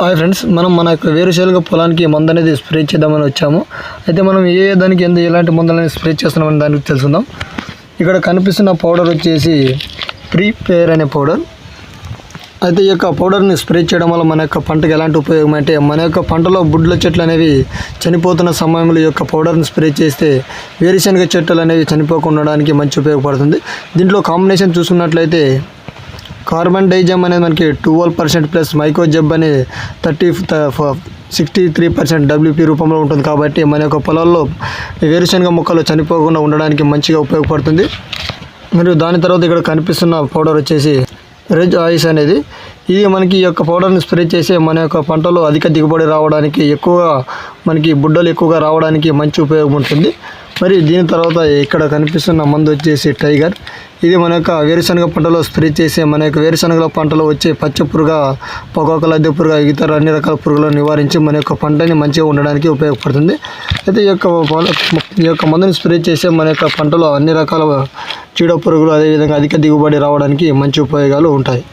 Hi friends, మన యొక్క వేరుశనగ పొలానికి మందు అనేది స్ప్రే చేద్దామని వచ్చాము. అయితే మనం దానికి ఎలాంటి మందులని స్ప్రే చేస్తున్నామని దానికి తెలుసుకుందాం. ఇక్కడ కనిపిస్తున్న పౌడర్ వచ్చేసి ప్రీపేర్ అనే పౌడర్. అయితే ఈ యొక్క పౌడర్ని స్ప్రే చేయడం వల్ల మన యొక్క పంటకు ఎలాంటి ఉపయోగం అంటే, మన యొక్క పంటలో బుడ్ల చెట్లు అనేవి చనిపోతున్న సమయంలో ఈ యొక్క పౌడర్ని స్ప్రే చేస్తే వేరుశనగ చెట్లు అనేవి చనిపోకుండా ఉండడానికి మంచి ఉపయోగపడుతుంది. దీంట్లో కాంబినేషన్ చూసుకున్నట్లయితే కార్బన్ డైజమ్ అనేది మనకి 12% ప్లస్ మైకోజెబ్ అనేది 63% WP రూపంలో ఉంటుంది. కాబట్టి మన యొక్క పొలాల్లో వేరుశనగ మొక్కలు చనిపోకుండా ఉండడానికి మంచిగా ఉపయోగపడుతుంది. మరియు దాని తర్వాత ఇక్కడ కనిపిస్తున్న పౌడర్ వచ్చేసి రెజ్ ఆయిస్ అనేది. ఇది మనకి ఈ యొక్క పౌడర్ని స్ప్రే చేసే మన యొక్క పంటలో అధిక దిగుబడి రావడానికి, ఎక్కువగా మనకి బుడ్డలు ఎక్కువగా రావడానికి మంచి ఉపయోగం ఉంటుంది. మరి దీని తర్వాత ఇక్కడ కనిపిస్తున్న మందు వచ్చేసి టైగర్. ఇది మన యొక్క వేరుశనగ పంటలో స్ప్రే చేసే మన యొక్క వేరుశనగల పంటలో వచ్చే పచ్చ పురుగ, పొగాకు లద్దె పురుగ, ఇతర అన్ని రకాల పురుగులను నివారించి మన యొక్క పంటని మంచిగా ఉండడానికి ఉపయోగపడుతుంది. అయితే ఈ యొక్క మందుని స్ప్రే చేసే మన యొక్క పంటలో అన్ని రకాల చీడ పురుగులు, అదేవిధంగా అధిక దిగుబడి రావడానికి మంచి ఉపయోగాలు ఉంటాయి.